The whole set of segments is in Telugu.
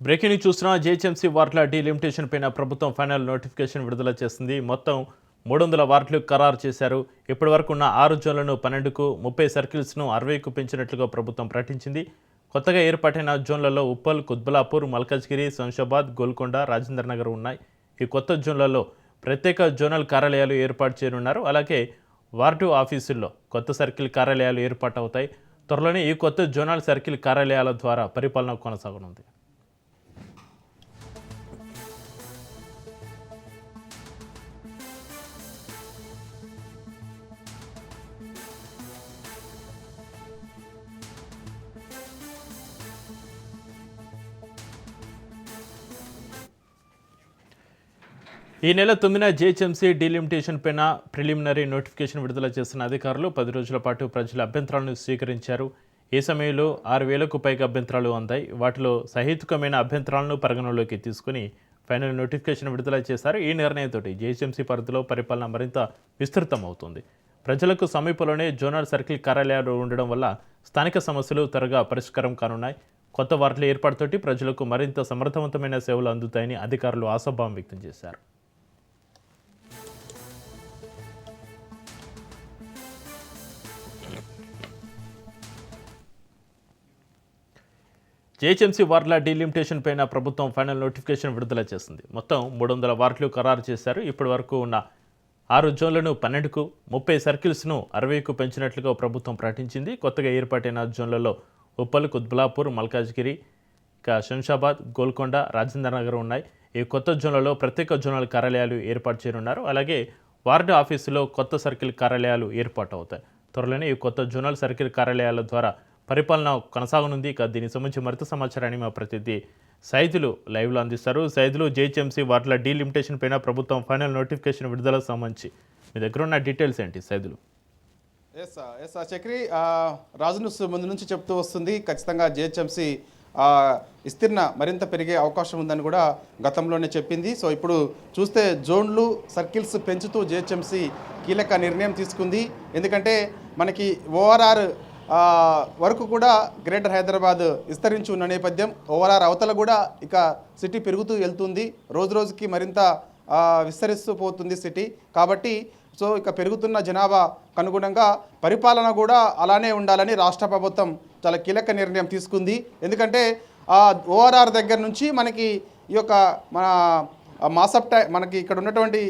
బ్రేకింగ్ న్యూస్ చూస్తున్న జీహెచ్ఎంసీ వార్డుల డీలిమిటేషన్ పైన ప్రభుత్వం ఫైనల్ నోటిఫికేషన్ విడుదల చేసింది. మొత్తం 300 వార్డులు ఖరారు చేశారు. ఇప్పటి వరకు ఉన్న 6 జోన్లను 12కు, 30 సర్కిల్స్ను 60కు పెంచినట్లుగా ప్రభుత్వం ప్రకటించింది. కొత్తగా ఏర్పాటైన జోన్లలో ఉప్పల్, కుత్బులాపూర్, మల్కాజ్గిరి, శంషాబాద్, గోల్కొండ, రాజేంద్ర నగర్ ఉన్నాయి. ఈ కొత్త జోన్లలో ప్రత్యేక జోనల్ కార్యాలయాలు ఏర్పాటు చేయనున్నారు. అలాగే వార్డు ఆఫీసుల్లో కొత్త సర్కిల్ కార్యాలయాలు ఏర్పాటవుతాయి. త్వరలోనే ఈ కొత్త జోనల్ సర్కిల్ కార్యాలయాల ద్వారా పరిపాలన కొనసాగనుంది. ఈ నెల 9న జీహెచ్ఎంసీ డీలిమిటేషన్ పైన ప్రిలిమినరీ నోటిఫికేషన్ విడుదల చేసిన అధికారులు 10 రోజుల పాటు ప్రజల అభ్యంతరాలను స్వీకరించారు. ఈ సమయంలో 6,000కు పైగా అభ్యంతరాలు అందాయి. వాటిలో సహేతుకమైన అభ్యంతరాలను పరిగణలోకి తీసుకుని ఫైనల్ నోటిఫికేషన్ విడుదల చేశారు. ఈ నిర్ణయంతో జీహెచ్ఎంసీ పరిధిలో పరిపాలన మరింత విస్తృతం అవుతుంది. ప్రజలకు సమీపంలోనే జోనల్ సర్కిల్ కార్యాలయాలు ఉండడం వల్ల స్థానిక సమస్యలు త్వరగా పరిష్కారం కానున్నాయి. కొత్త వార్డుల ఏర్పాటుతోటి ప్రజలకు మరింత సమర్థవంతమైన సేవలు అందుతాయని అధికారులు ఆశాభావం వ్యక్తం చేశారు. జీహెచ్ఎంసీ వార్డుల డీలిమిటేషన్ పైన ప్రభుత్వం ఫైనల్ నోటిఫికేషన్ విడుదల చేసింది. మొత్తం 300 వార్డులు ఖరారు చేశారు. ఇప్పటి వరకు ఉన్న 6 జోన్లను 12కు, 30 సర్కిల్స్ను 60కు పెంచినట్లుగా ప్రభుత్వం ప్రకటించింది. కొత్తగా ఏర్పాటైన జోన్లలో ఉప్పల్, కుత్బులాపూర్, మల్కాజ్గిరి, శంషాబాద్, గోల్కొండ, రాజేంద్ర నగర్ ఉన్నాయి. ఈ కొత్త జోన్లలో ప్రత్యేక జోనల్ కార్యాలయాలు ఏర్పాటు చేయనున్నారు. అలాగే వార్డు ఆఫీసులో కొత్త సర్కిల్ కార్యాలయాలు ఏర్పాటు అవుతాయి. త్వరలోనే ఈ కొత్త జోనల్ సర్కిల్ కార్యాలయాల ద్వారా పరిపాలన కొనసాగనుంది. ఇక దీనికి సంబంధించి మరింత సమాచారాన్ని మా ప్రతినిధి సైదులు లైవ్లో అందిస్తారు. సైదులు, జీహెచ్ఎంసీ వార్డుల డీలిమిటేషన్ పైన ప్రభుత్వం ఫైనల్ నోటిఫికేషన్ విడుదలకు సంబంధించి మీ దగ్గర ఉన్న డీటెయిల్స్ ఏంటి సైదులు? చక్రి, రాజు న్యూస్ ముందు నుంచి చెప్తూ వస్తుంది. ఖచ్చితంగా జీహెచ్ఎంసీ విస్తీర్ణ మరింత పెరిగే అవకాశం ఉందని కూడా గతంలోనే చెప్పింది. సో ఇప్పుడు చూస్తే జోన్లు, సర్కిల్స్ పెంచుతూ జీహెచ్ఎంసీ కీలక నిర్ణయం తీసుకుంది. ఎందుకంటే మనకి ఓఆర్ఆర్ వరకు కూడా గ్రేటర్ హైదరాబాద్ విస్తరించి ఉన్న నేపథ్యం, ఓఆర్ఆర్ అవతల కూడా ఇక సిటీ పెరుగుతూ వెళ్తుంది. రోజు రోజుకి మరింత విస్తరిస్తూ పోతుంది సిటీ. కాబట్టి సో ఇక పెరుగుతున్న జనాభాకు అనుగుణంగా పరిపాలన కూడా అలానే ఉండాలని రాష్ట్ర ప్రభుత్వం చాలా కీలక నిర్ణయం తీసుకుంది. ఎందుకంటే ఓఆర్ఆర్ దగ్గర నుంచి మనకి ఈ యొక్క మన మనకి ఇక్కడ ఉన్నటువంటి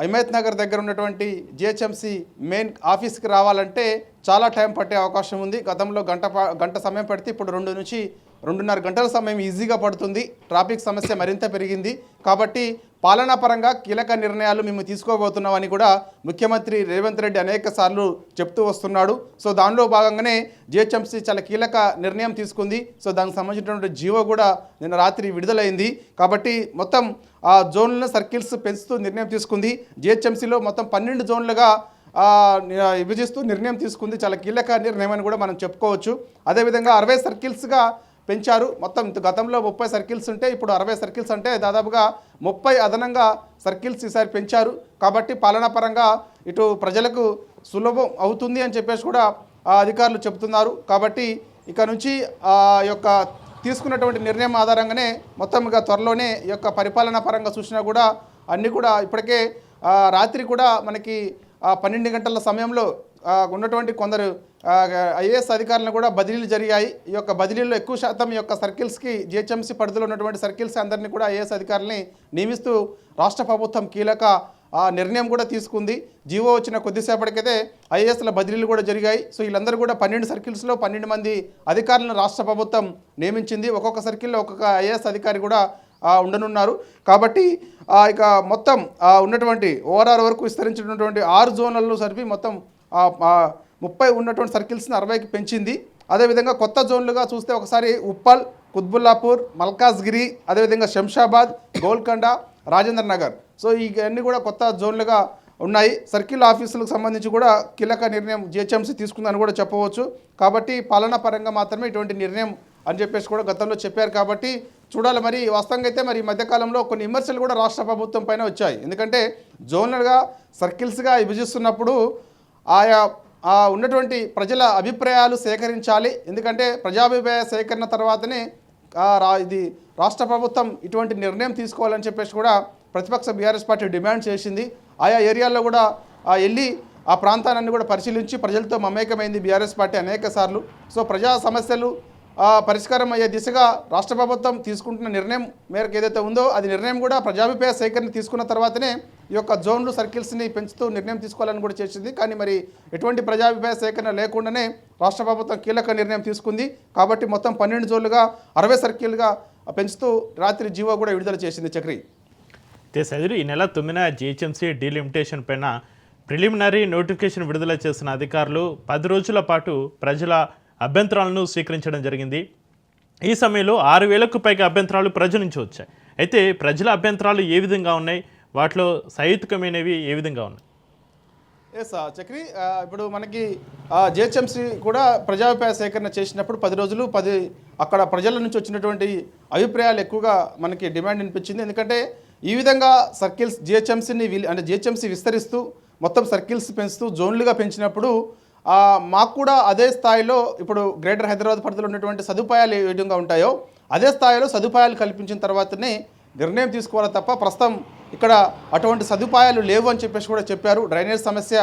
హిమాయత్ నగర్ దగ్గర ఉన్నటువంటి జీహెచ్ఎంసీ మెయిన్ ఆఫీస్కి రావాలంటే చాలా టైం పట్టే అవకాశం ఉంది. గతంలో గంట సమయం పడితే ఇప్పుడు 2 నుంచి 2.5 గంటల సమయం ఈజీగా పడుతుంది. ట్రాఫిక్ సమస్య మరింత పెరిగింది. కాబట్టి పాలనాపరంగా కీలక నిర్ణయాలు మేము తీసుకోబోతున్నామని కూడా ముఖ్యమంత్రి రేవంత్ రెడ్డి అనేక సార్లు చెప్తూ వస్తున్నాడు. సో దానిలో భాగంగానే జీహెచ్ఎంసీ చాలా కీలక నిర్ణయం తీసుకుంది. సో దానికి సంబంధించినటువంటి జీవో కూడా నిన్న రాత్రి విడుదలైంది. కాబట్టి మొత్తం ఆ జోన్లను, సర్కిల్స్ పెంచుతూ నిర్ణయం తీసుకుంది. జీహెచ్ఎంసీలో మొత్తం 12 జోన్లుగా విభజిస్తూ నిర్ణయం తీసుకుంది. చాలా కీలక నిర్ణయం అని కూడా మనం చెప్పుకోవచ్చు. అదేవిధంగా 60 సర్కిల్స్గా పెంచారు. మొత్తం గతంలో 30 సర్కిల్స్ ఉంటే ఇప్పుడు 60 సర్కిల్స్ అంటే దాదాపుగా 30 అదనంగా సర్కిల్స్ ఈసారి పెంచారు. కాబట్టి పాలనాపరంగా ఇటు ప్రజలకు సులభం అవుతుంది అని చెప్పేసి కూడా అధికారులు చెబుతున్నారు. కాబట్టి ఇక నుంచి యొక్క తీసుకున్నటువంటి నిర్ణయం ఆధారంగానే మొత్తం ఇక త్వరలోనే ఈ యొక్క పరిపాలనా పరంగా చూసినా కూడా అన్నీ కూడా ఇప్పటికే రాత్రి కూడా మనకి 12 గంటల సమయంలో ఉన్నటువంటి కొందరు ఐఏఎస్ అధికారులను కూడా బదిలీలు జరిగాయి. ఈ యొక్క బదిలీల్లో ఎక్కువ శాతం ఈ యొక్క సర్కిల్స్కి, జీహెచ్ఎంసీ పరిధిలో ఉన్నటువంటి సర్కిల్స్ అందరినీ కూడా ఐఏఎస్ అధికారులని నియమిస్తూ రాష్ట్ర ప్రభుత్వం కీలక నిర్ణయం కూడా తీసుకుంది. జీవో వచ్చిన కొద్దిసేపటికైతే ఐఏఎస్ల బదిలీలు కూడా జరిగాయి. సో వీళ్ళందరూ కూడా 12 సర్కిల్స్లో 12 మంది అధికారులను రాష్ట్ర ప్రభుత్వం నియమించింది. ఒక్కొక్క సర్కిల్లో ఒక్కొక్క ఐఏఎస్ అధికారి కూడా ఉండనున్నారు. కాబట్టి ఇక మొత్తం ఉన్నటువంటి ఓఆర్ఆర్ వరకు విస్తరించినటువంటి 6 జోన్లలో సరిపి మొత్తం 30 ఉన్నటువంటి సర్కిల్స్ని 60కి పెంచింది. అదేవిధంగా కొత్త జోన్లుగా చూస్తే ఒకసారి ఉప్పల్, కుత్బుల్లాపూర్, మల్కాజ్గిరి, అదేవిధంగా శంషాబాద్, గోల్కొండ, రాజేంద్ర నగర్. సో ఇవన్నీ కూడా కొత్త జోన్లుగా ఉన్నాయి. సర్కిల్ ఆఫీసులకు సంబంధించి కూడా కీలక నిర్ణయం జీహెచ్ఎంసీ తీసుకుందని కూడా చెప్పవచ్చు. కాబట్టి పాలనా పరంగా మాత్రమే ఇటువంటి నిర్ణయం అని చెప్పేసి కూడా గతంలో చెప్పారు. కాబట్టి చూడాలి మరి వాస్తవంగా అయితే మరి ఈ మధ్యకాలంలో కొన్ని విమర్శలు కూడా రాష్ట్ర ప్రభుత్వం పైన వచ్చాయి. ఎందుకంటే జోన్లుగా, సర్కిల్స్గా విభజిస్తున్నప్పుడు ఆయా ఉన్నటువంటి ప్రజల అభిప్రాయాలు సేకరించాలి. ఎందుకంటే ప్రజాభిప్రాయ సేకరణ తర్వాతనే ఇది రాష్ట్ర ప్రభుత్వం ఇటువంటి నిర్ణయం తీసుకోవాలని చెప్పేసి కూడా ప్రతిపక్ష బీఆర్ఎస్ పార్టీ డిమాండ్ చేసింది. ఆయా ఏరియాల్లో కూడా వెళ్ళి ఆ ప్రాంతాన్ని కూడా పరిశీలించి ప్రజలతో మమేకమైంది బీఆర్ఎస్ పార్టీ అనేక సార్లు. సో ప్రజా సమస్యలు పరిష్కారం అయ్యే దిశగా రాష్ట్ర ప్రభుత్వం తీసుకుంటున్న నిర్ణయం మేరకు ఏదైతే ఉందో అది నిర్ణయం కూడా ప్రజాభిప్రాయ సేకరణ తీసుకున్న తర్వాతనే ఈ యొక్క జోన్లు సర్కిల్స్ని పెంచుతూ నిర్ణయం తీసుకోవాలని కూడా చేసింది. కానీ మరి ఎటువంటి ప్రజాభిప్రాయ సేకరణ లేకుండానే రాష్ట్ర ప్రభుత్వం కీలక నిర్ణయం తీసుకుంది. కాబట్టి మొత్తం 12 జోన్లుగా 60 సర్కిల్గా పెంచుతూ రాత్రి జీవో కూడా విడుదల చేసింది. చక్రి సైదులు ఈ నెల 9న జిహెచ్ఎంసీ డీలిమిటేషన్ పైన ప్రిలిమినరీ నోటిఫికేషన్ విడుదల చేసిన అధికారులు 10 రోజుల పాటు ప్రజల అభ్యంతరాలను స్వీకరించడం జరిగింది. ఈ సమయంలో 6,000కు పైగా అభ్యంతరాలు ప్రజల నుంచి వచ్చాయి. అయితే ప్రజల అభ్యంతరాలు ఏ విధంగా ఉన్నాయి, వాటిలో సహేతుకమైనవి ఏ విధంగా ఉన్నాయి? ఎస్ చక్రి, ఇప్పుడు మనకి జిహెచ్ఎంసీ కూడా ప్రజాభిప్రాయ సేకరణ చేసినప్పుడు 10 రోజులు అక్కడ ప్రజల నుంచి వచ్చినటువంటి అభిప్రాయాలు ఎక్కువగా మనకి డిమాండ్ అనిపించింది. ఎందుకంటే ఈ విధంగా సర్కిల్స్ జిహెచ్ఎంసీ విస్తరిస్తూ మొత్తం సర్కిల్స్ పెంచుతూ జోన్లుగా పెంచినప్పుడు మాకు కూడా అదే స్థాయిలో ఇప్పుడు గ్రేటర్ హైదరాబాద్ పరిధిలో ఉన్నటువంటి సదుపాయాలు ఏ విధంగా ఉంటాయో అదే స్థాయిలో సదుపాయాలు కల్పించిన తర్వాతనే నిర్ణయం తీసుకోవాలి తప్ప ప్రస్తుతం ఇక్కడ అటువంటి సదుపాయాలు లేవు అని చెప్పేసి కూడా చెప్పారు. డ్రైనేజ్ సమస్య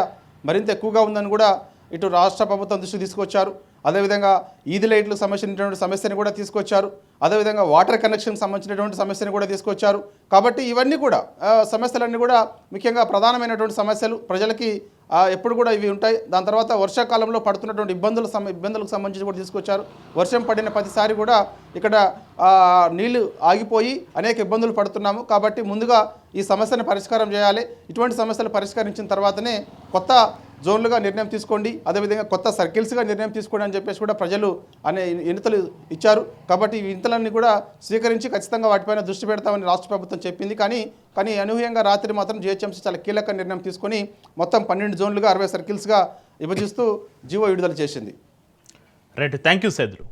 మరింత ఎక్కువగా ఉందని కూడా ఇటు రాష్ట్ర ప్రభుత్వం దృష్టికి తీసుకొచ్చారు. అదేవిధంగా ఈది లైట్లకు సంబంధించినటువంటి సమస్యని కూడా తీసుకొచ్చారు. అదేవిధంగా వాటర్ కనెక్షన్కి సంబంధించినటువంటి సమస్యని కూడా తీసుకొచ్చారు. కాబట్టి ఇవన్నీ కూడా సమస్యలన్నీ కూడా ముఖ్యంగా ప్రధానమైనటువంటి సమస్యలు ప్రజలకి ఎప్పుడు కూడా ఇవి ఉంటాయి. దాని తర్వాత వర్షాకాలంలో పడుతున్నటువంటి ఇబ్బందులకు సంబంధించి కూడా తీసుకొచ్చారు. వర్షం పడిన ప్రతిసారి కూడా ఇక్కడ నీళ్లు ఆగిపోయి అనేక ఇబ్బందులు పడుతున్నాము. కాబట్టి ముందుగా ఈ సమస్యను పరిష్కారం చేయాలి. ఇటువంటి సమస్యలు పరిష్కరించిన తర్వాతనే కొత్త జోన్లుగా నిర్ణయం తీసుకోండి, అదేవిధంగా కొత్త సర్కిల్స్గా నిర్ణయం తీసుకోండి అని చెప్పేసి కూడా ప్రజలు వినతులు ఇచ్చారు. కాబట్టి ఈ వినతులన్నీ కూడా స్వీకరించి ఖచ్చితంగా వాటిపైన దృష్టి పెడతామని రాష్ట్ర ప్రభుత్వం చెప్పింది. కానీ అనూహ్యంగా రాత్రి మాత్రం జిహెచ్ఎంసీ చాలా కీలక నిర్ణయం తీసుకొని మొత్తం 12 జోన్లుగా 60 సర్కిల్స్గా విభజిస్తూ జీవో విడుదల చేసింది. Right, thank you Saidulu.